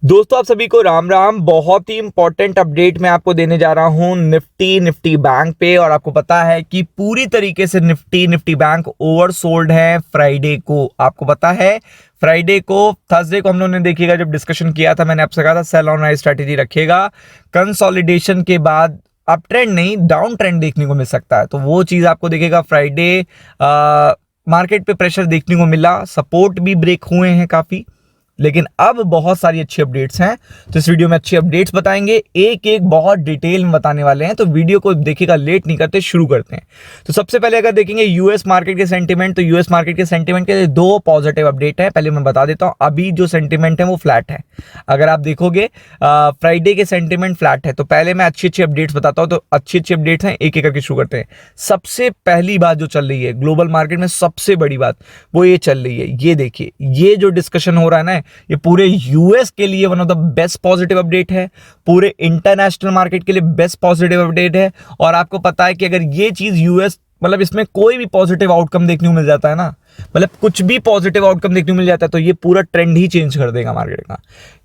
दोस्तों आप सभी को राम राम। बहुत ही इंपॉर्टेंट अपडेट मैं आपको देने जा रहा हूं निफ्टी बैंक पे। और आपको पता है कि पूरी तरीके से निफ्टी बैंक ओवरसोल्ड है फ्राइडे को। आपको पता है फ्राइडे को, थर्सडे को हम लोगों ने देखिएगा जब डिस्कशन किया था, मैंने आपसे कहा था सेल ऑन राइज स्ट्रेटेजी रखिएगा। कंसोलिडेशन के बाद अप ट्रेंड नहीं डाउन ट्रेंड देखने को मिल सकता है, तो वो चीज आपको देखेगा फ्राइडे। मार्केट पे प्रेशर देखने को मिला, सपोर्ट भी ब्रेक हुए हैं काफी, लेकिन अब बहुत सारी अच्छी अपडेट्स हैं। तो इस वीडियो में अच्छी अपडेट्स बताएंगे, एक एक बहुत डिटेल में बताने वाले हैं। तो वीडियो को देखिएगा, लेट नहीं करते, शुरू करते हैं। तो सबसे पहले अगर देखेंगे यूएस मार्केट के सेंटीमेंट, तो यूएस मार्केट के सेंटीमेंट के दो पॉजिटिव अपडेट है। पहले मैं बता देता हूं, अभी जो सेंटीमेंट है वो फ्लैट है। अगर आप देखोगे फ्राइडे के सेंटीमेंट फ्लैट है। तो पहले मैं अच्छी अच्छी अपडेट्स बताता हूं। तो अच्छी अच्छी अपडेट्स हैं, एक एक करके शुरू करते हैं। सबसे पहली बात जो चल रही है ग्लोबल मार्केट में, सबसे बड़ी बात वो ये चल रही है, ये देखिए, ये जो डिस्कशन हो रहा है ना, ये पूरे यूएस के लिए one of the best positive update है, पूरे इंटरनेशनल मार्केट के लिए बेस्ट पॉजिटिव अपडेट है। और आपको पता है कि अगर ये चीज यूएस, मतलब इसमें कोई भी पॉजिटिव आउटकम देखने को मिल जाता है ना, मतलब कुछ भी पॉजिटिव आउटकम देखने को मिल जाता है, तो ये पूरा ट्रेंड ही चेंज कर देगा मार्केट का।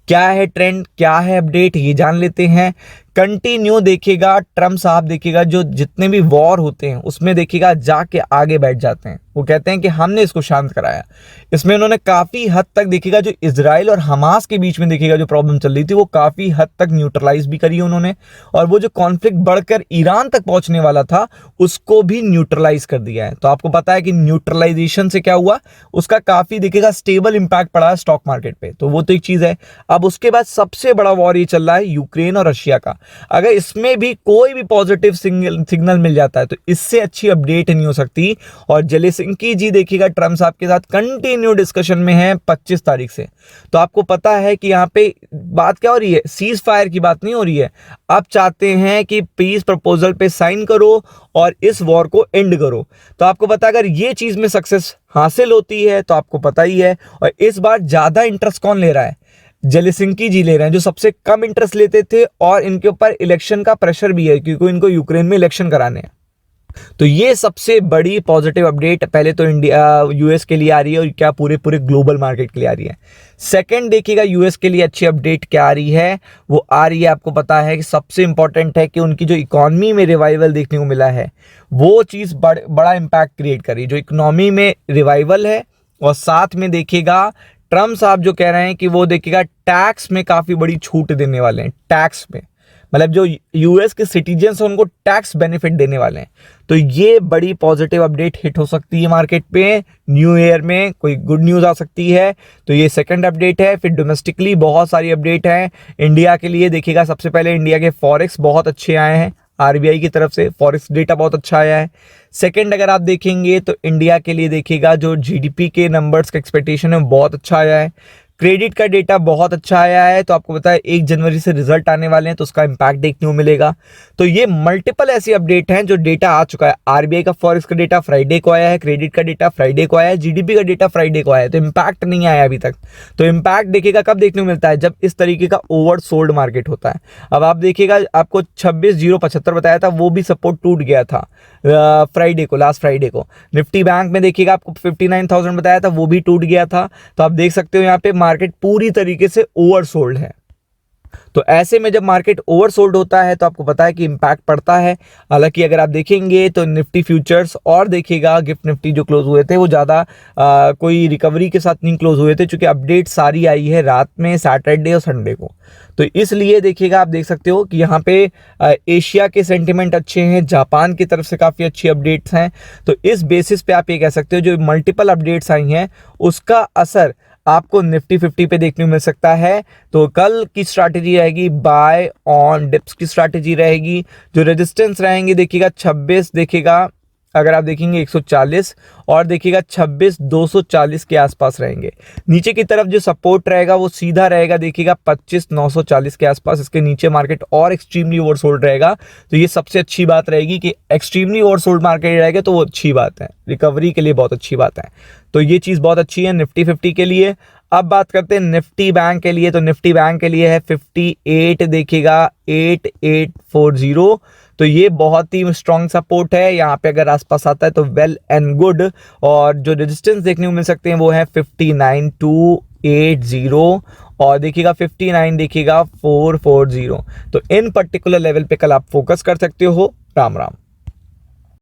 क्या है ट्रेंड, क्या है अपडेट, ये जान लेते हैं। कंटिन्यू देखिएगा, ट्रम्प साहब देखिएगा, जो जितने भी वॉर होते हैं उसमें देखिएगा जाके आगे बैठ जाते हैं। वो कहते हैं कि हमने इसको शांत कराया। इसमें उन्होंने काफी हद तक देखिएगा, जो इजराइल और हमास के बीच में देखिएगा जो प्रॉब्लम चल रही थी, वो काफी हद तक न्यूट्रलाइज भी करी उन्होंने। और वो जो कॉन्फ्लिक्ट बढ़कर ईरान तक पहुंचने वाला था, उसको भी न्यूट्रलाइज कर दिया है। तो आपको पता है कि न्यूट्रलाइजेशन से क्या हुआ, उसका काफी देखिएगा स्टेबल इंपैक्ट पड़ा है स्टॉक मार्केट पे। तो वो तो एक चीज है। अब उसके बाद सबसे बड़ा वॉर ये चल रहा है यूक्रेन और रशिया का। अगर इसमें भी कोई भी पॉजिटिव सिग्नल मिल जाता है, तो इससे अच्छी अपडेट नहीं हो सकती। और जेलेंस्की जी देखिएगा ट्रम्प साहब के साथ कंटिन्यू डिस्कशन में है 25 तारीख से। तो आपको पता है कि यहाँ पे बात क्या हो रही है, सीज फायर की बात नहीं हो रही है। आप चाहते हैं कि पीस प्रपोजल पे साइन करो और इस वॉर को एंड करो। तो आपको पता है अगर ये चीज में सक्सेस हासिल होती है, तो आपको पता ही है। और इस बार ज्यादा इंटरेस्ट कौन ले रहा है, जेलेंस्की जी ले रहे हैं, जो सबसे कम इंटरेस्ट लेते थे। और इनके ऊपर इलेक्शन का प्रेशर भी है, क्योंकि इनको यूक्रेन में इलेक्शन कराने हैं। तो ये सबसे बड़ी पॉजिटिव अपडेट पहले तो इंडिया यूएस के लिए आ रही है, और क्या पूरे ग्लोबल मार्केट के लिए आ रही है। सेकंड देखिएगा, यूएस के लिए अच्छी अपडेट क्या आ रही है, वो आ रही है, आपको पता है कि सबसे इंपॉर्टेंट है कि उनकी जो इकोनॉमी में रिवाइवल देखने को मिला है, वो चीज बड़ा इंपैक्ट क्रिएट कर रही है। जो इकोनॉमी में रिवाइवल है, और साथ में देखिएगा ट्रम्प साहब जो कह रहे हैं कि वो देखिएगा टैक्स में काफी बड़ी छूट देने वाले हैं। टैक्स में मतलब जो यूएस के सिटीजन्स हैं उनको टैक्स बेनिफिट देने वाले हैं। तो ये बड़ी पॉजिटिव अपडेट हिट हो सकती है मार्केट पे। न्यू ईयर में कोई गुड न्यूज आ सकती है। तो ये सेकंड अपडेट है। फिर डोमेस्टिकली बहुत सारी अपडेट है इंडिया के लिए। देखिएगा सबसे पहले इंडिया के फॉरेक्स बहुत अच्छे आए हैं, आरबीआई की तरफ से फॉरेक्स डेटा बहुत अच्छा आया है। सेकंड अगर आप देखेंगे तो इंडिया के लिए देखिएगा जो जीडीपी के नंबर्स का एक्सपेक्टेशन है बहुत अच्छा आया है। क्रेडिट का डेटा बहुत अच्छा आया है। तो आपको पता है 1 जनवरी से रिजल्ट आने वाले हैं, तो उसका इंपैक्ट देखने को मिलेगा। तो ये मल्टीपल ऐसी अपडेट हैं जो डेटा आ चुका है। आरबीआई का फॉरेक्स का डेटा फ्राइडे को आया है, क्रेडिट का डेटा फ्राइडे को आया है, जीडीपी का डेटा फ्राइडे को आया है। तो इंपैक्ट नहीं आया अभी तक। तो इंपैक्ट देखिएगा कब देखने को मिलता है, जब इस तरीके का ओवर सोल्ड मार्केट होता है। अब आप देखिएगा, आपको 26,075 बताया था, वो भी सपोर्ट टूट गया था फ्राइडे को, लास्ट फ्राइडे को। निफ्टी बैंक में देखिएगा आपको 59,000 बताया था, वो भी टूट गया था। तो आप देख सकते हो यहाँ पे मार्केट पूरी तरीके से ओवरसोल्ड है। तो ऐसे में जब मार्केट ओवरसोल्ड होता है, तो आपको पता है कि इंपैक्ट पड़ता है। हालांकि अगर आप देखेंगे तो निफ्टी फ्यूचर्स और देखिएगा गिफ्ट निफ्टी जो क्लोज हुए थे, वो ज़्यादा कोई रिकवरी के साथ नहीं क्लोज हुए थे, क्योंकि अपडेट सारी आई है रात में सैटरडे और संडे को। तो इसलिए देखिएगा, आप देख सकते हो कि यहाँ पे एशिया के सेंटिमेंट अच्छे हैं, जापान की तरफ से काफ़ी अच्छी अपडेट्स हैं। तो इस बेसिस पे आप ये कह सकते हो जो मल्टीपल अपडेट्स आई हैं, उसका असर आपको निफ्टी 50 पे देखने को मिल सकता है। तो कल की स्ट्रैटेजी रहेगी बाय ऑन डिप्स की स्ट्रैटेजी रहेगी। जो रेजिस्टेंस रहेंगे देखिएगा 26, देखिएगा अगर आप देखेंगे 140, और देखिएगा 26,240 के आसपास रहेंगे। नीचे की तरफ जो सपोर्ट रहेगा वो सीधा रहेगा, देखिएगा 25,940 के आसपास। इसके नीचे मार्केट और एक्सट्रीमली ओवरसोल्ड रहेगा। तो ये सबसे अच्छी बात रहेगी कि एक्सट्रीमली ओवरसोल्ड मार्केट रहेगा, तो वो अच्छी बात है, रिकवरी के लिए बहुत अच्छी बात है। तो ये चीज़ बहुत अच्छी है निफ्टी 50 के लिए। अब बात करते हैं निफ्टी बैंक के लिए। तो निफ्टी बैंक के लिए है 58, देखिएगा 8840। तो ये बहुत ही स्ट्रॉन्ग सपोर्ट है। यहाँ पे अगर आसपास आता है तो वेल एंड गुड। और जो रेजिस्टेंस देखने को मिल सकते हैं वो है 59,280 और देखिएगा 59 देखिएगा 440। तो इन पर्टिकुलर लेवल पे कल आप फोकस कर सकते हो। राम राम।